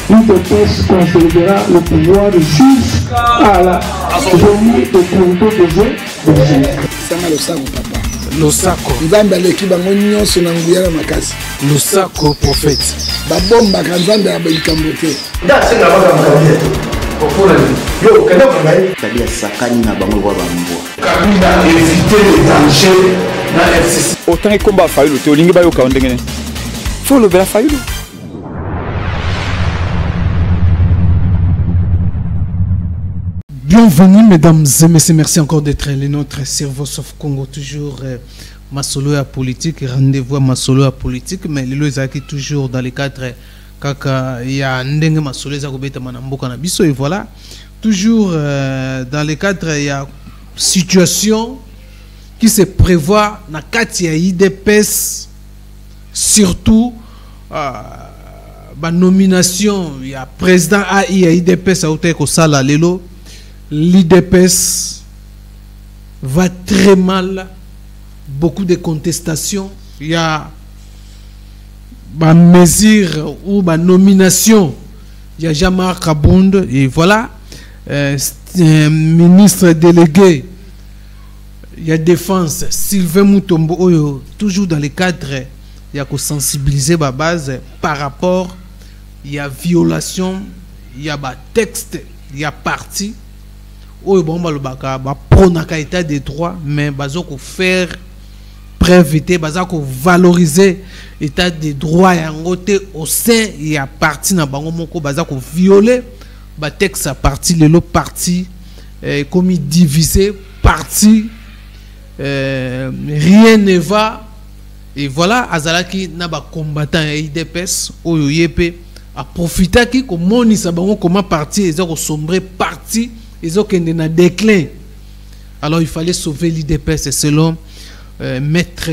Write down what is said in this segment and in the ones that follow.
l'UDPS consolidera le pouvoir jusqu'à la venue de Congo de Jésus. Losako. Nzambe aleki bango nyonso na nguya na makasi. Losako prophète. Babombaka Nzambe ya likambo te. Ndasenga baka makaje. Okula yo kenda bangai. C'est-à-dire sakani na bango wa bambo. Kabila éviter les dangers na FCC. Autant que combat faillu te olingi ba yo ka ndengene. Faut le bela faillu. Bienvenue mesdames et messieurs, merci encore d'être les nôtres sur Voice of Congo, toujours Masolo à politique, rendez-vous à Masolo à politique, mais les lois qui toujours dans les cadres kaka il y a ndenge Masolo za kobeta manamboka na biso et voilà, toujours dans les cadres il y a situation qui se prévoit na kati ya IDPS, surtout ba nomination il y a président AI IDPS a été ko sala lelo. L'IDPS va très mal, beaucoup de contestations, il y a une mesure ou une nomination, il y a Jean-Marc Kabund, et voilà, un ministre délégué, il y a défense, Sylvain Mutombo, toujours dans les cadres, il y a que sensibiliser la base par rapport, il y a violation, il y a texte, il y a parti. Oui, bon, prôner l'état des droits, mais bazoko faire préviter, bazoko valoriser l'état des droits et en côté au sein il y a parti na bango moko bazako violer, ba texte à parti le lot parti comme divisé parti rien ne va et voilà azalaki na ba combattant ya IDPS oyo yepe a profiter qui comme monisa bango comment parti ezako sombrer parti. Ils ont un déclin. Alors il fallait sauver l'IDPS selon maître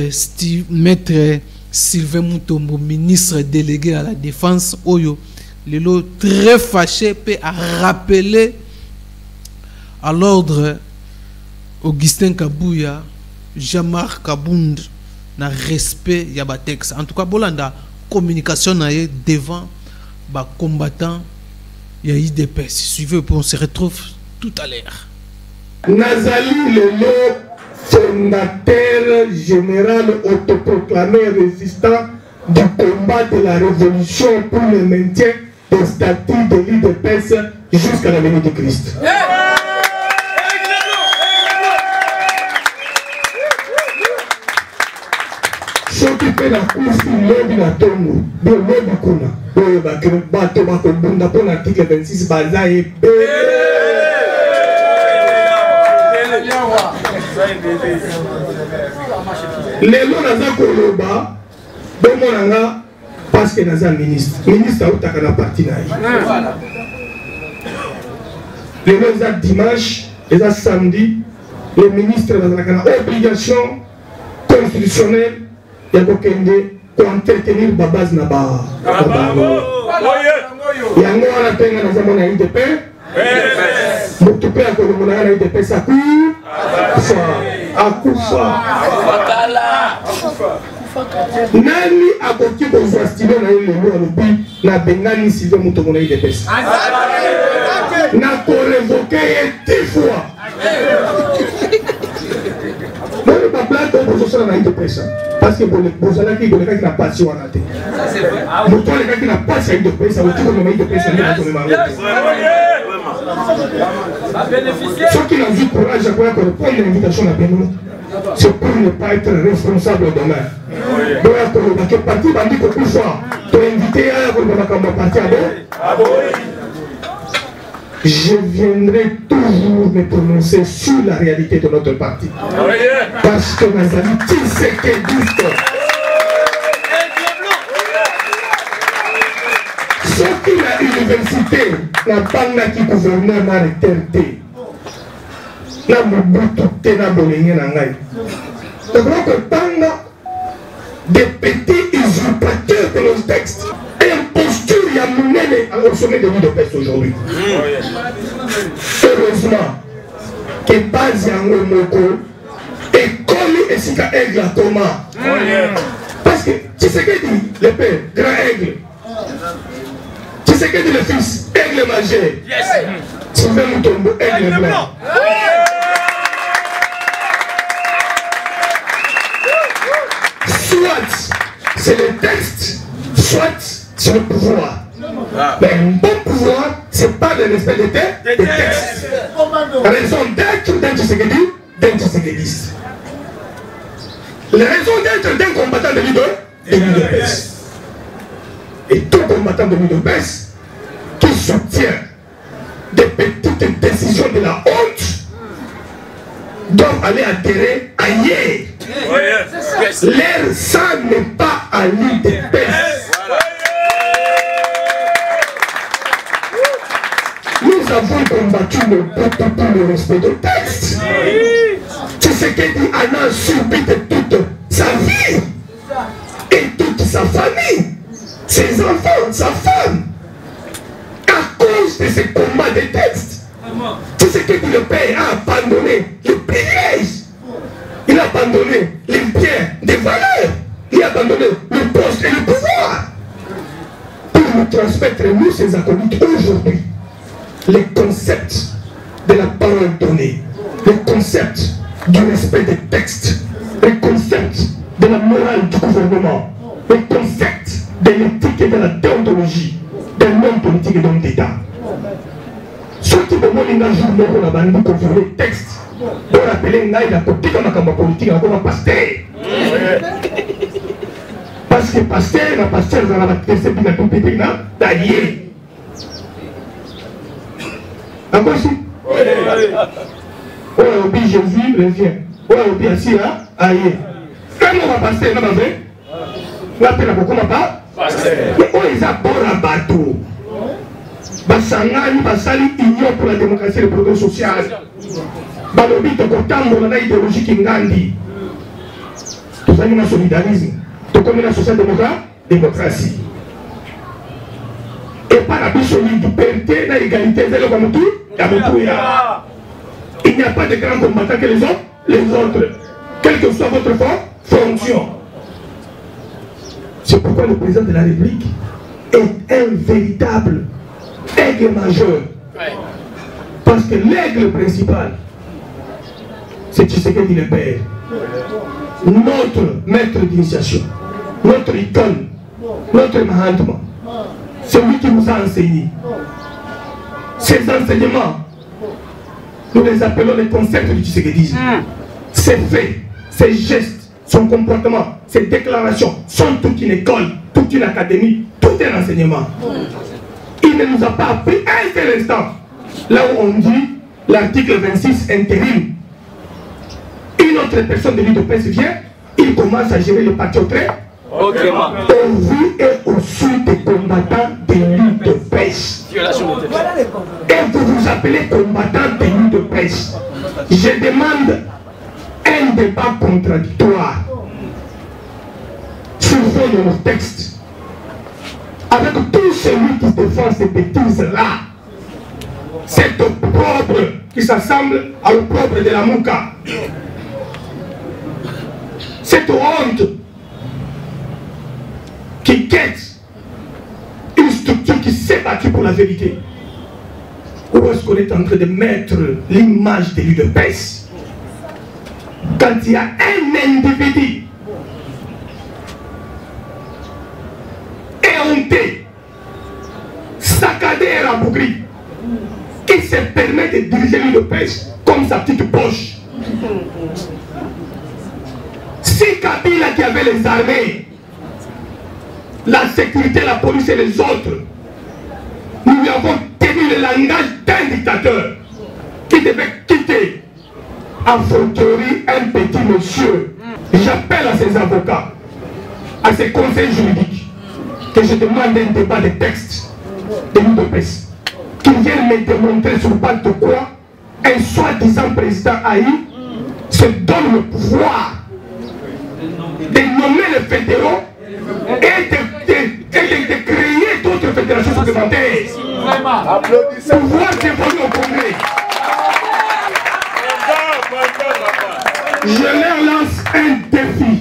Sylvain Mutombo, ministre délégué à la défense. Oyo, le lot très fâché peut rappeler à l'ordre Augustin Kabouya, Jean-Marc Kabund, na respect ya ba texte. En tout cas, bolanda communication na devant ba combattant ya IDPS. Suivez, on se retrouve tout à l'heure. Nazali Lelo, fondateur général autoproclamé résistant du combat de la révolution pour le maintien des statuts de l'IDPS jusqu'à la venue du Christ. S'occuper de la course, il a tombé, de l'homme kuna. Oui, bateau bakobunda pour l'article 26 baza et B. Lelo naza koloba bomo nanga parce que naza ministre autaka na parti na ye. Lelo eza dimanche, eza samedi, le ministre nazalaka na obligation constitutionnelle ya kokende entretenir ba base na ba. Yango wana penga naza mona IDPS. Moto pe akolomona na IDPS akufa. Nani akoki kozwa stilo na ye lelo alobi na bengani Sylvain Mutombo na IDPS. Na korevoke ye 10 fois. Nani bablate bozosala na IDPS parce que bozalaki bolekaki na pasi wana te. Moto alekaki na pasi ya IDPS akoki koloma IDPS nde akomema yango te. Ceux qui n'ont eu courage à répondre à l'invitation à Benoît, c'est pour ne pas être responsable demain. Donc, que parti va dire que pour soi, tu es invité à la partie à je viendrai toujours me prononcer sur la réalité de notre parti. Parce que mes amis, qui c'est qui existe? Ceux qui à l'université n'a pas qui gouverneur n'a retraité. N'a mobutu n'a bolingé n'a ngai. Donc que tanga des petits usurpateurs de nos textes. Imposture y a mené au sommet de l'UDPS aujourd'hui. Heureusement que base yango moko et comme et sika aigle à Thomas. Parce que tu sais que dit le père grand aigle. sais que dit le fils, aigle majeur. Sylvain Mutombo, aigle blanc. Soit c'est le texte, soit c'est le pouvoir. Mais un bon pouvoir, c'est pas le respect des textes. Raison d'être d'un Tshisekedi, d'un Tshisekediste. La raison d'être d'un combattant de l'UDPS. Et tout combattant de l'UDPS qui soutient des petites décisions de la honte doivent aller atterrir ailleurs. Leur sang n'est pas à l'UDPS. Nous avons combattu le peuple pour le respect du texte. C'est ce que dit Anna subit de toute sa vie et toute sa famille, ses enfants, sa femme, à cause de ce combat des textes. C'est ce que dit le père a abandonné les privilèges, il a abandonné les biens, des valeurs, il a abandonné le poste et le pouvoir pour nous transmettre, nous, ses acolytes, aujourd'hui, les concepts de la parole donnée, les concepts du respect des textes, les concepts de la morale du gouvernement, les concepts de l'éthique et de la déontologie d'un homme politique et d'homme d'État. Ceux qui me demandent un jour, on a banni pour faire les textes, pour rappeler la politique politique comme un pasteur. Parce que pasteur, la pasteur, ça va passer pour la politique, d'ailleurs. Encore ici? Oh, obi Jésus revient. Oh, obi assis là, aïe. Quand on va passer, on va faire. On va faire beaucoup pas. Mais on les a bon à bateau. Basangani, basali, union pour la démocratie et le progrès social. Balobi, tokotambo, on a idéologie qui ngandi. Tout ça, il y a un solidarisme. Tout comme la social-démocratie. Et par la liberté, la égalité, il n'y a pas de grands combattants que les autres, quelle que soit votre fonction. C'est pourquoi le président de la République est un véritable aigle majeur. Parce que l'aigle principal, c'est Tshisekedi le père, notre maître d'initiation, notre icône, notre Mahatma. C'est lui qui nous a enseigné. Ces enseignements, nous les appelons les concepts du Tshisekedisme. Ses faits, ses gestes, son comportement, ses déclarations sont toute une école, toute une académie, tout un enseignement. Il ne nous a pas appris un seul instant. Là où on dit l'article 26 intérim. Une autre personne de l'UDPS vient, il commence à gérer le parti au trait. Au vu et au su des combattants de l'UDPS. Et vous vous appelez combattants de l'UDPS. Je demande un débat contradictoire sur fond de nos textes. Avec tout celui qui défend ces bêtises-là. Cet opprobre qui s'assemble à l'opprobre de la Mouka. Cette honte qui quête une structure qui s'est battue pour la vérité. Où est-ce qu'on est en train de mettre l'image de l'UDPS? Quand il y a un individu éhonté, saccadé et rabougri, qui se permet de diriger l'UDPS comme sa petite poche. Si Kabila qui avait les armées, la sécurité, la police et les autres, nous lui avons tenu le langage d'un dictateur qui devait quitter en forgerie un petit monsieur. J'appelle à ses avocats, à ses conseils juridiques, que je demande un débat de texte de l'UDPS, qu'ils viennent me démontrer sur base de quoi un soi-disant président haï se donne le pouvoir de nommer les fédéraux et de créer d'autres fédérations supplémentaires. Pouvoir dévoluer au Congrès. Je leur lance un défi.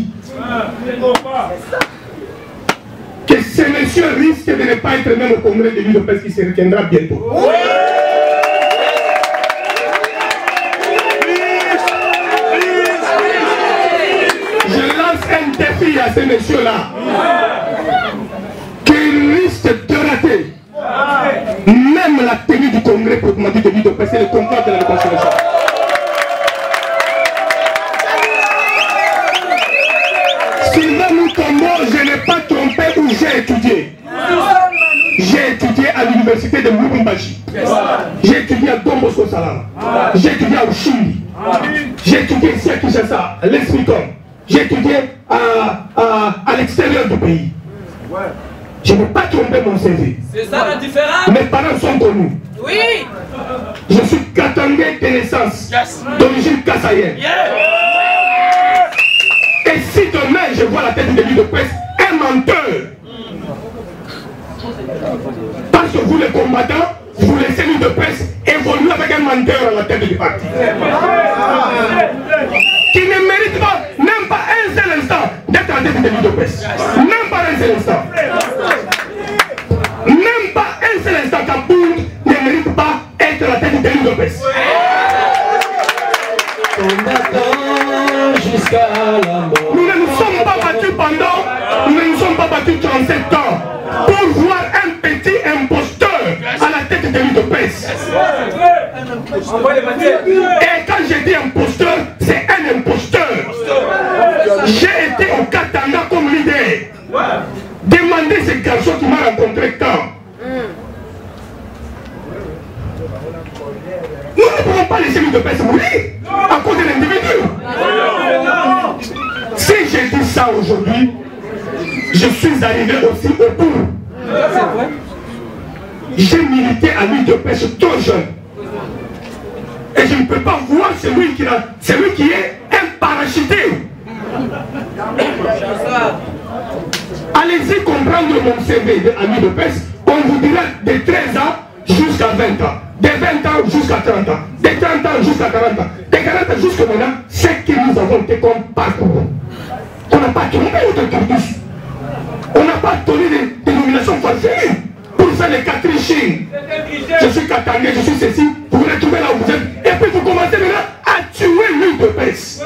Que ce monsieur risque de ne pas être même au congrès de l'UDPS qui se retiendra bientôt. Je lance un défi à ce monsieur-là qu'il risque de rater même la tenue du congrès pour demander de l'UDPS et le contrat de la réconciliation. Sylvain Mutombo, je n'ai pas trompé où j'ai étudié. J'ai étudié à l'université de Lubumbashi. J'ai étudié à Don Bosco Salama. J'ai étudié à Ushindi. J'ai étudié ici à Kinshasa, à l'Espicom. J'ai étudié à l'extérieur du pays. Je n'ai pas trompé mon CV. C'est ça la différence. Mes parents sont connus. Oui. Je suis katangais de naissance, d'origine kassaïenne. Et si demain je vois la tête de l'UDPS, un menteur, parce que vous les combattants, vous laissez l'UDPS évoluer avec un menteur à la tête du parti. Qui ne mérite pas, même pas un seul instant, d'être à la tête de l'UDPS. Même pas un seul instant. Même pas un seul instant qu'Abound ne mérite pas être à la tête de l'UDPS. Nous ne nous sommes pas battus pendant, nous ne nous sommes pas battus 37 ans pour voir un petit imposteur à la tête de l'UDPS. Et quand j'ai dit imposteur, c'est un imposteur. J'ai été au Katanga comme leader. Demandez ce garçon qui m'a rencontré quand. Nous ne pouvons pas laisser l'UDPS mourir à cause de l'individu. Si j'ai dit ça aujourd'hui, je suis arrivé aussi au bout. J'ai milité à l'UDPS trop jeune. Et je ne peux pas voir celui qui est un parachuté. Allez-y comprendre mon CV à l'UDPS. On vous dira de 13 ans jusqu'à 20 ans. De 20 ans jusqu'à 30 ans. De 30 ans jusqu'à 40 ans. De 40 ans jusqu'à maintenant, c'est que nous avons été comme parcours. On n'a pas trompé notre cursus. On n'a pas donné des nominations farfelues pour faire les quatrichines. Je suis katangais, je suis ceci. Vous vous retrouvez là où vous êtes. Et puis vous commencez maintenant à tuer l'UDPS.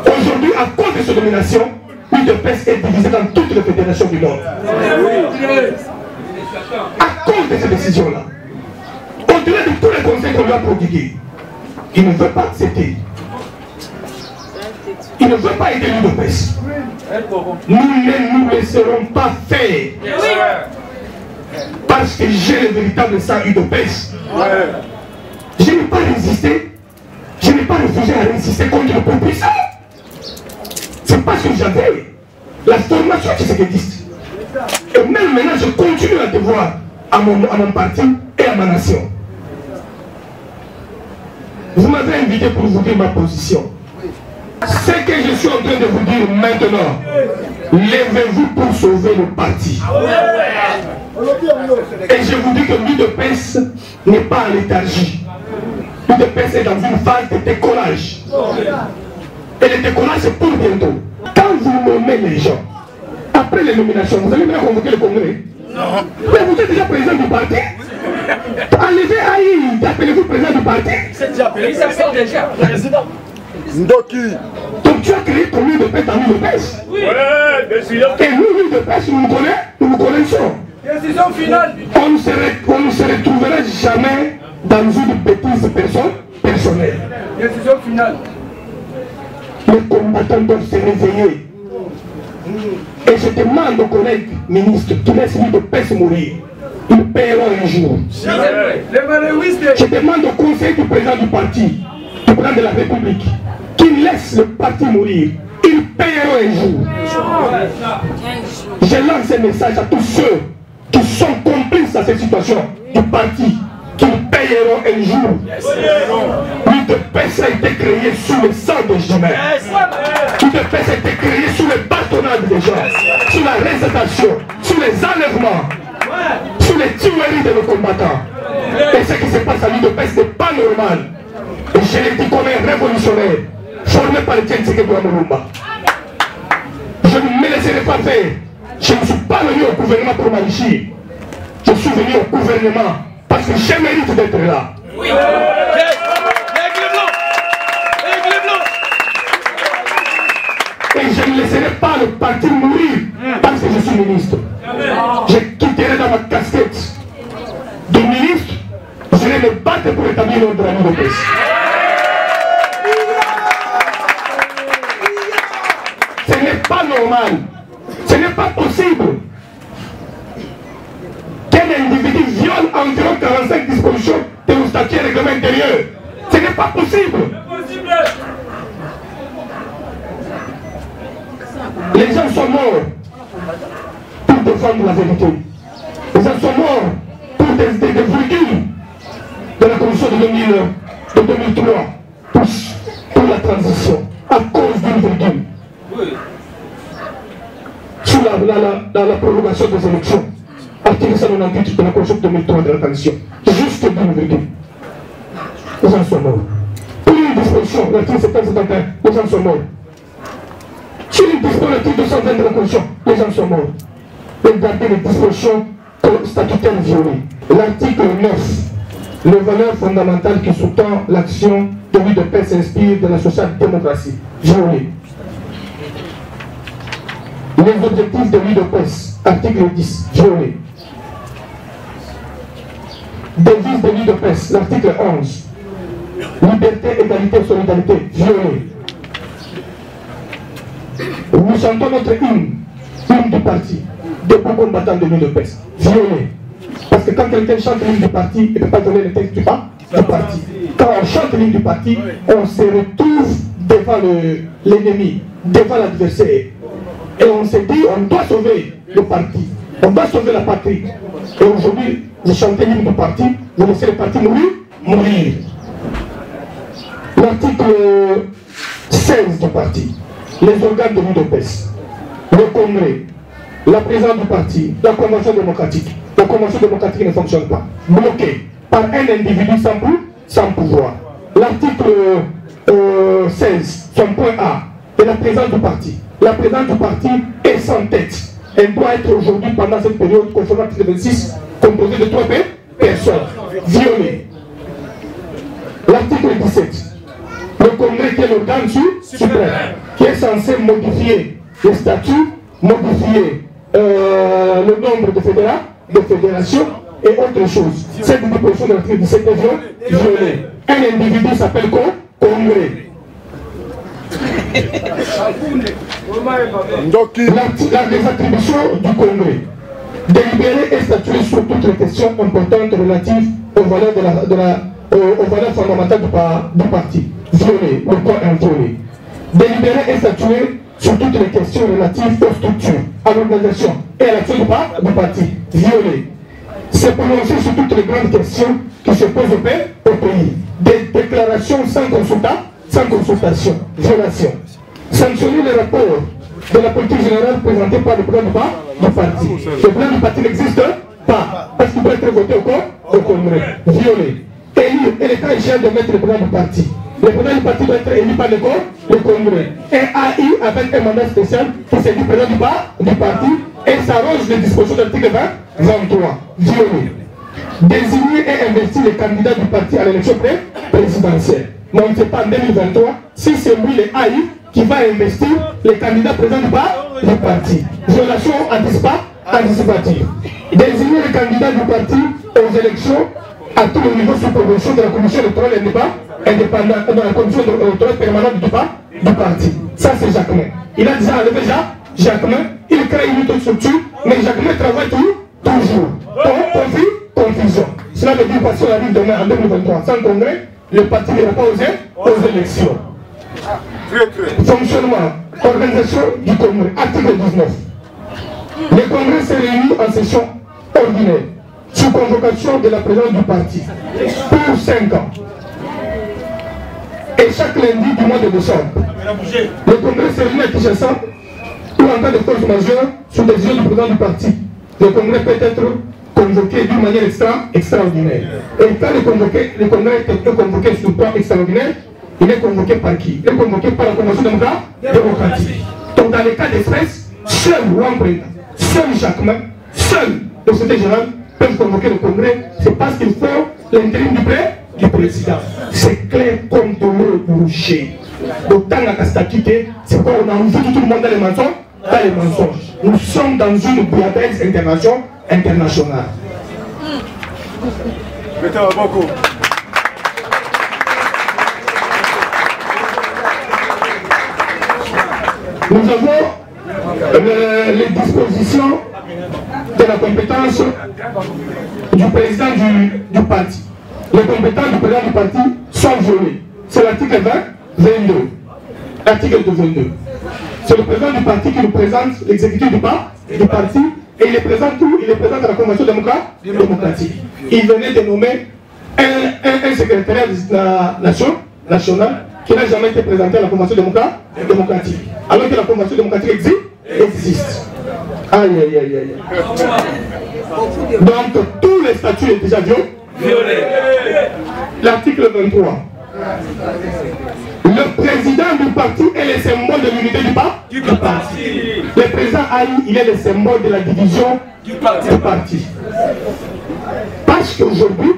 Aujourd'hui, à cause de ces nominations, l'UDPS est divisée dans toutes les fédérations du monde. À cause de ces décisions-là, au-delà de tous les conseils qu'on lui a prodigués, il ne veut pas accepter. Il ne veut pas aider l'UDPS. Nous ne nous laisserons pas faire. Parce que j'ai le véritable sang UDPS. Je n'ai pas résisté. Je n'ai pas refusé à résister contre le plus puissant. C'est parce que j'avais la formation qui s'existe. Et même maintenant, je continue à devoir à mon parti et à ma nation. Vous m'avez invité pour vous dire ma position. Ce que je suis en train de vous dire maintenant, levez-vous pour sauver le parti. Et je vous dis que l'UDPS n'est pas en léthargie. L'UDPS est dans une phase de décollage. Et le décollage, c'est pour bientôt. Quand vous nommez les gens, après les nominations, vous allez maintenant convoquer le congrès. Non. Mais vous êtes déjà président du parti. Enlevez Aïe, appelez-vous président du parti. C'est déjà appelé, il s'appelle déjà président. Ndoki. Donc tu as créé ton UDPS dans l'UDPS. Oui. Et nous, l'UDPS, nous nous connaissons. Décision finale. On ne se retrouvera jamais dans une bêtise personnelle. Décision finale. Les combattants doivent se réveiller. Et je demande aux collègues ministres qui laissent l'UDPS mourir. Ils paieront un jour. Je demande au conseil du président du parti, du président de la République, qu'il laisse le parti mourir. Ils paieront un jour. Je lance un message à tous ceux qui sont complices à cette situation du parti, qu'ils paieront un jour. L'UDPS a été créé sous le sang des gens. L'UDPS a été créé sous le bâtonnage des gens, sous la résignation, sous les enlèvements, sous les tueries de nos combattants. Et ce qui se passe à l'UDPS n'est pas normal. Et je l'ai dit comme un révolutionnaire, formé par Etienne Tshisekedi Tshilombo. Je ne me laisserai pas faire. Je ne suis pas venu au gouvernement pour m'enrichir. Je suis venu au gouvernement parce que je mérite d'être là. Oui. Et je ne laisserai pas le parti mourir parce que je suis ministre. Je quitterai dans ma casquette de ministre. Je vais me battre pour établir notre ami de paix. Ce n'est pas normal. Ce n'est pas possible qu'un individu viole environ 45 dispositions de nos statuts et règlements intérieurs. Ce n'est pas possible. Les gens sont morts pour défendre la vérité. Les gens sont morts pour des virgules de la commission de 2003 pour la transition à cause d'une virgule. Sous la prolongation des élections, article 198 de la commission de 2003 de la transition. Juste d'une virgule. Les gens sont morts. Pour une disposition, l'article 771, les gens sont morts. Sur une disposition 220 de la Constitution, les gens sont morts. Regardez les dispositions statutaires violées. L'article 9, les valeurs fondamentales qui sous-tendent l'action de vie de paix s'inspire de la social-démocratie, violée. Les objectifs de vie de paix, article 10, violé. Devise de vie de paix, l'article 11. Liberté, égalité, solidarité, violé. Nous chantons notre hymne du parti, debout combattant de vie de paix, violé. Parce que quand quelqu'un chante l'hymne du parti, il ne peut pas donner le texte du parti. Quand on chante l'hymne du parti, on se retrouve devant l'ennemi, devant l'adversaire. Et on se dit, on doit sauver le parti, on doit sauver la patrie. Et aujourd'hui, vous chantez l'hymne du parti, vous laissez le parti mourir. L'article 16 du parti, les organes de vie de paix, le congrès, la présidence du parti, la convention démocratique. La convention démocratique ne fonctionne pas, bloquée par un individu sans pouvoir. L'article 16, son point A, est la présidence du parti. La présidence du parti est sans tête. Elle doit être aujourd'hui, pendant cette période, conformément à l'article 26, composée de 3 personnes violées. L'article 17, le congrès qui est l'organe suprême, qui est censé modifier les statuts, modifier le nombre de fédérations et autre chose. Cette disposition de l'article 17 est violée. Un individu s'appelle congrès. Les attributions du congrès. Délibérer et statuer sur toutes les questions importantes relatives aux valeurs fondamentales du parti. Violé, le corps inviolé. Délibérer et statuer sur toutes les questions relatives aux structures, à l'organisation et à l'action du parti. Violé. Se prononcer sur toutes les grandes questions qui se posent au pays. Des déclarations sans consultation. Violation. Sanctionner les rapports de la politique générale présentée par le plan du parti. Le plan du parti n'existe pas parce qu'il doit être voté au congrès. Violé. Élire, et l'État échéant de mettre le plan du parti. Le président du parti doit être élu par le congrès. Un AI avec un mandat spécial qui s'élit président du parti et s'arrange les dispositions de l'article 23. Violé. Désigner et investir les candidats du parti à l'élection présidentielle. Mais on ne sait pas en 2023 si c'est lui, le AI, qui va investir les candidats présidents du parti. Violation anticipative. Désigner les candidats du parti aux élections à tous les niveaux sous promotion de la commission électorale indépendante, de la commission électorale permanente du parti. Ça, c'est Jacquemin. Il a déjà enlevé Jacquemin, il crée une autre structure, mais Jacquemin travaille toujours. Confusion. Cela veut dire que si on arrive demain en 2023 sans congrès, le parti n'ira pas aux élections. Fonctionnement, organisation du congrès, article 19. Le congrès s'est réuni en session ordinaire, sous convocation de la présidence du parti, pour 5 ans. Et chaque lundi du mois de décembre, le congrès s'est réuni à Kinshasa, ou en cas de force majeure, sous décision du président du parti. Le congrès peut être convoqué d'une manière extraordinaire. Et quand le congrès est convoqué sur le plan extraordinaire, il est convoqué par qui? Il est convoqué par la Convention démocratique. Donc dans les cas d'espèce, seul Wambreta seul Jacquemin, seul le secrétaire général peuvent convoquer le congrès. C'est parce qu'il faut l'intérim du président. C'est clair comme de l'eau bouchée. Autant la statut, c'est quoi? On a envie tout le monde dans les mensonges. Dans les mensonges. Nous sommes dans une bouillabaisse internationale. Mettez-moi beaucoup. Nous avons les dispositions de la compétence du président du parti. Les compétences du président du parti sont violées. C'est l'article 22. L'article 22. C'est le président du parti qui nous présente l'exécutif du parti et il est présent où? Il est présent à la Convention démocratique. Il venait de nommer un secrétariat de la nation nationale qui n'a jamais été présenté à la Convention démocratique. Alors que la Convention démocratique existe. Aïe, aïe, aïe, aïe. Donc, tous les statuts sont déjà violés. L'article 23. Le président du parti est le symbole de l'unité du parti. Le président Aïe, il est le symbole de la division du parti. Parce qu'aujourd'hui,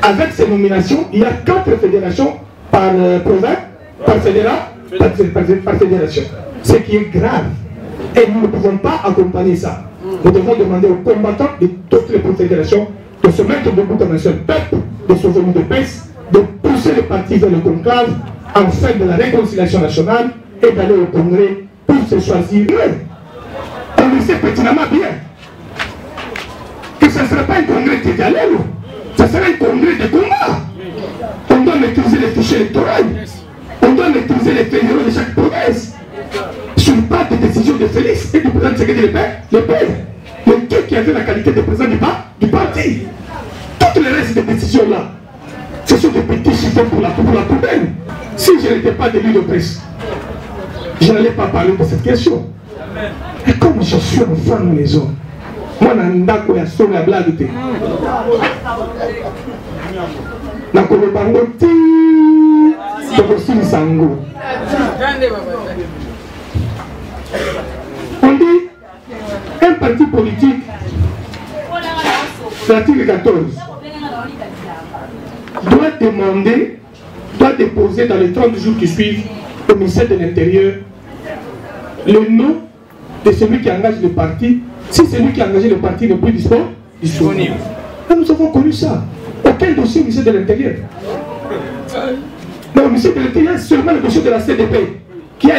avec ces nominations, il y a 4 fédérations par province, par fédération. Ce qui est grave. Et nous ne pouvons pas accompagner ça. Nous devons demander aux combattants de toutes les confédérations de se mettre debout comme un seul peuple, de sauver de paix, de pousser le parti vers le conclave en fait de la réconciliation nationale et d'aller au congrès pour se choisir. On le sait pertinemment bien que ce ne serait pas un congrès qui est allé, ce serait un congrès de combat. On doit maîtriser les fichiers électoraux, on doit maîtriser les fédéraux de chaque province. Sur pas de décision de Félix et du président de Ségué le père. Mais qui avait la qualité de président du parti. Toutes les restes de décisions-là, ce sont des petits chiffres pour la poubelle. Si je n'étais pas d'élu de presse, je n'allais pas parler de cette question. Et comme je suis enfant de maison, moi, je suis un peu de blague. Je suis on dit un parti politique, l'article 14, doit déposer dans les 30 jours qui suivent au ministère de l'Intérieur le nom de celui qui engage le parti, si celui qui a engagé le parti n'est plus disponible. Et nous avons connu ça. Aucun dossier au ministère de l'Intérieur. Non, au ministère de l'Intérieur, c'est seulement le dossier de la CDP qui a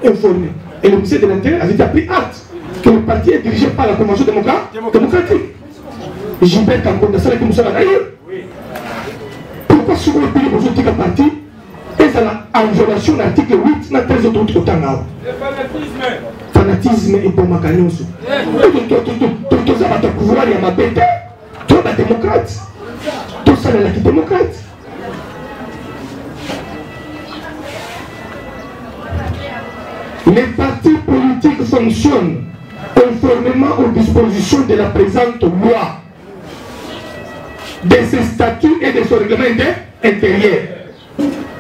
informé. Et le ministère de l'Intérieur avait pris acte que le parti est dirigé par la Convention démocratique. Gilbert Kamponda, ça, nous sommes d'ailleurs. Pourquoi sur le pays aujourd'hui le parti est en violation de l'article 8 dans 13 autres temps? Le fanatisme est pour ma cagnosse. Tout ça va te pouvoir, il y a ma bête. Toi, la démocrate. Tout ça, la démocrate. Les partis politiques fonctionnent conformément aux dispositions de la présente loi, de ses statuts et de son règlement intérieur.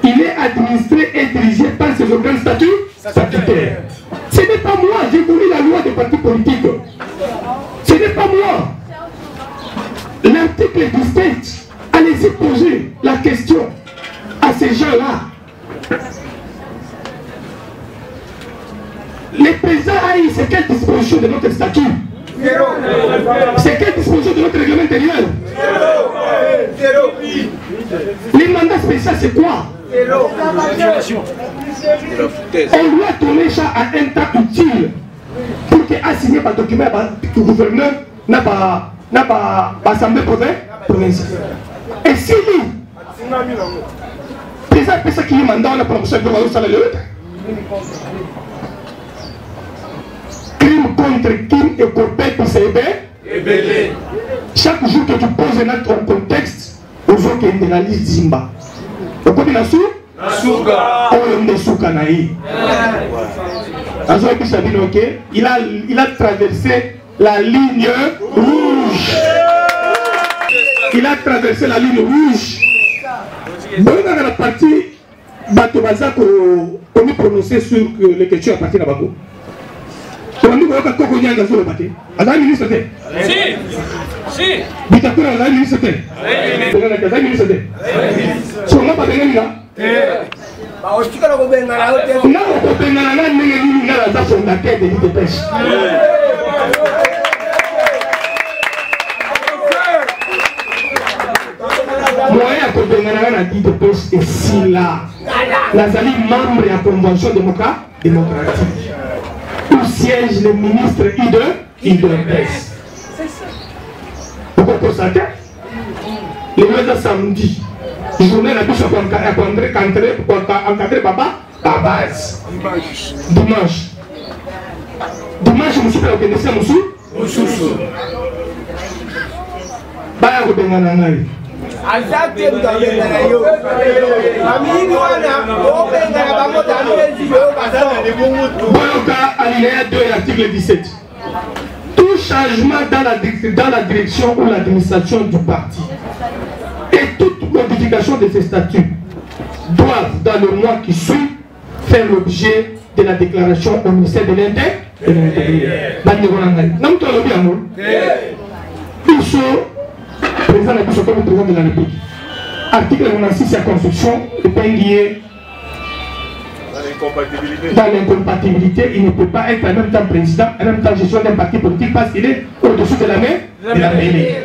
Il est administré et dirigé par ses organes statutaires. Ce n'est pas moi, j'ai voulu la loi des partis politiques. Ce n'est pas moi. L'article 17, allez-y poser la question à ces gens-là. Les présidents Aïe, c'est quelle disposition de notre statut? C'est quelle disposition de notre règlement intérieur? Les mandats spéciaux, c'est quoi? On doit tourner ça à un temps utile pour que assigner par document du gouverneur n'a pas assemblée provinciale. Et si lui, président PSA qui est mandat, on a promotion de l'eau salariale. Crime contre crime et copain pour c'est belé. Chaque jour que tu poses un contexte, aux autres qui ont la liste Zimba. Vous connaissez la soupe? La souka. On est souka naï. Il a traversé la ligne rouge. Il a traversé la ligne rouge. Bon, dans la partie, Bato Baza, on est prononcé sur les questions à partir de Bago. On a Koko Nyanga sur le papier. Azali ministre de. Si. Bitakura Azali ministre de. Azali ministre de. So on a pas de là. Ba osika lo benga la hotel. Na ko benga na ndenge nini na za fondateur de l'IDPS. Moyen à Kobenga na l'IDPS et si là. Nazali membre de la convention démocratique. Où siège le ministre IDPS. Vous constatez? Le lundi samedi, journée la bise encadré papa à base. Dimanche, monsieur peut connaître monsieur. Baya ko benga na ngai. Azate mtabenga na yo. Amini wana o benga na bango tanezi yo baso. Boyoka alinéa 2 et article 17. Tout changement dans la direction ou l'administration du parti et toute modification de ses statuts doivent, dans le mois qui suit, faire l'objet de la déclaration au ministère de l'Intérieur. Président de la République. Article 96 de la Constitution, le pays dans l'incompatibilité, il ne peut pas être en même temps président, en même temps gestion d'un parti politique parce qu'il est au-dessus de la mêlée.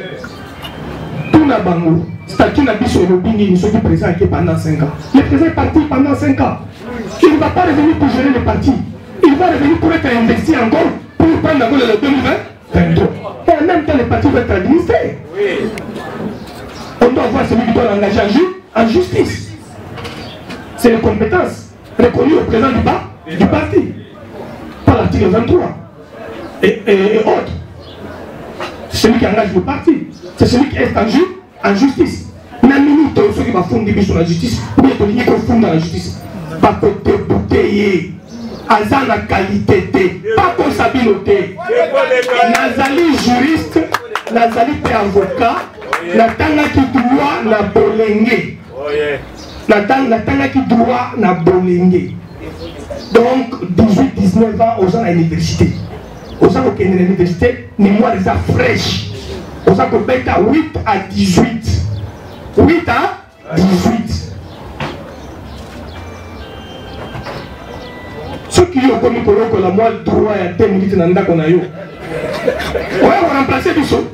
Tout n'a pas de statut n'a pas sur le bini, il est président pendant 5 ans. Le président est parti pendant 5 ans. Il ne va pas revenir pour gérer le parti. Il va revenir pour être investi encore pour prendre encore le 2023. Et en même temps, le parti va être administré. On doit voir celui qui doit l'engager en justice. C'est les compétences reconnues au président du parti. Par l'article 23 et autres. C'est celui qui engage le parti. C'est celui qui est en justice. Même nous, ceux qui vont fonder sur la justice, ou bien ceux qui vont fonder dans la justice. Pas que te bouteiller. Azan la qualité, pas pour sa biloté. Nazali juriste, Nazali avocat, Natanga qui doit na bolenge. Natanga qui doit na bolenge. Donc 18-19 ans aux gens à l'université. Aux gens qui sont à l'université, ni moi les a fraîches. Aux gens qui sont à 8 à 18. 8 à 18. Ceux qui ont commis que la moi droit à 10 minutes dans le qu'on a eu. Ouais, on remplacer du saut.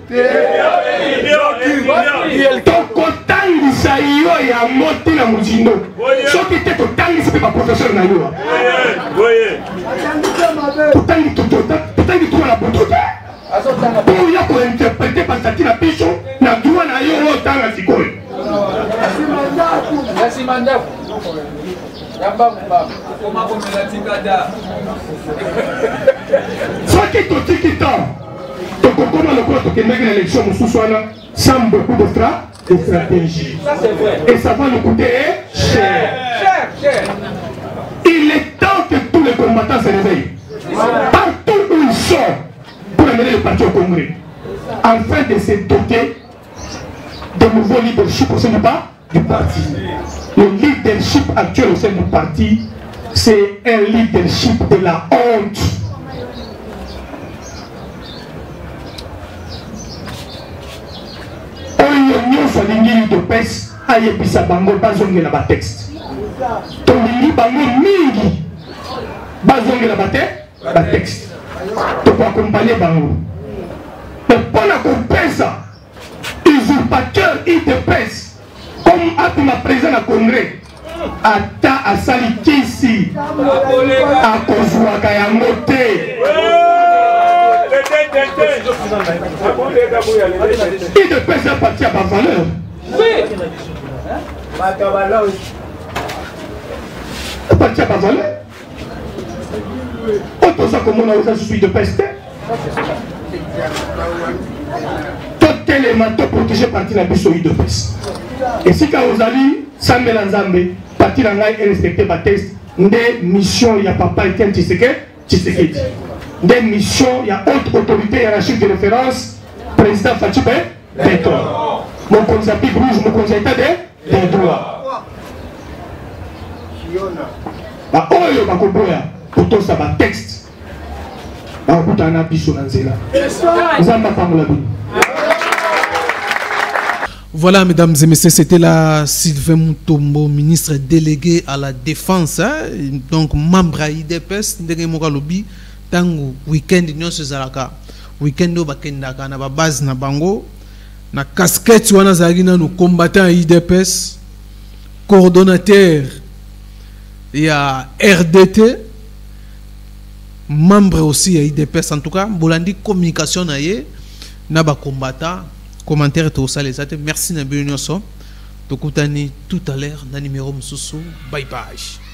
Donc, autant de ça, il y a un mot de la mousino. Ceux qui étaient autant de ce que pas professeur n'a eu. Autant de tout la boutique. Pour y avoir interprété par Satina Pichon, n'a droit à eu autant à Sikol. Merci, Mandaf. Soit qui est tout comment le corps qui mène l'élection sans beaucoup de stratégie. Ça c'est vrai. Et ça va nous coûter cher. Il est temps que tous les combattants se réveillent. Partout où ils sont pour amener le parti au Congrès. Afin de se doter de nouveaux leadership au sein du parti. Le leadership actuel au sein du parti, c'est un leadership de la honte. Nyonso lingi de pes ayebisa bango bazongela ba texte. To lingi bango mingi bazongela ba texte. To ko accompagner bango. Mais pour la compesa usurpateur IDPS comme atuma président na congrès ata asali kisi akozwaka yango te. Il ne peut pas partir à ma valeur. Oui. Partir à ma valeur. Autant ça comme on a aussi suivi de peste. Tout élément protégé parti la bisoïde de peste. Et si quand vous allez, sans mélange, parti dans la et respecter ma texte, des missions, il y a papa et tiens, Tshisekedi. Des missions, il y a autre autorité hiérarchique de référence, président Fatou Beton. Mon conseil rouge, mon conseil des droits. Oh, il y a un texte. bakutana biso na nzela nzamba pangola bino. Voilà, mesdames et messieurs, c'était la Sylvain Mutombo, ministre délégué à la défense, hein? Donc membre à IDPS, Ndenge tango week-end nyonso zalaka week-end bakendaka na ba base na bango na casquette wana zalaki na no combattant à IDPS, coordonnateur ya RDT, membre aussi à IDPS. En tout cas, bolandi communication na ye na ba combattant. Commentaire tout ça les amis. Merci na bien nyonso. Tokutani tout à l'heure na numéro msusu. Bye bye.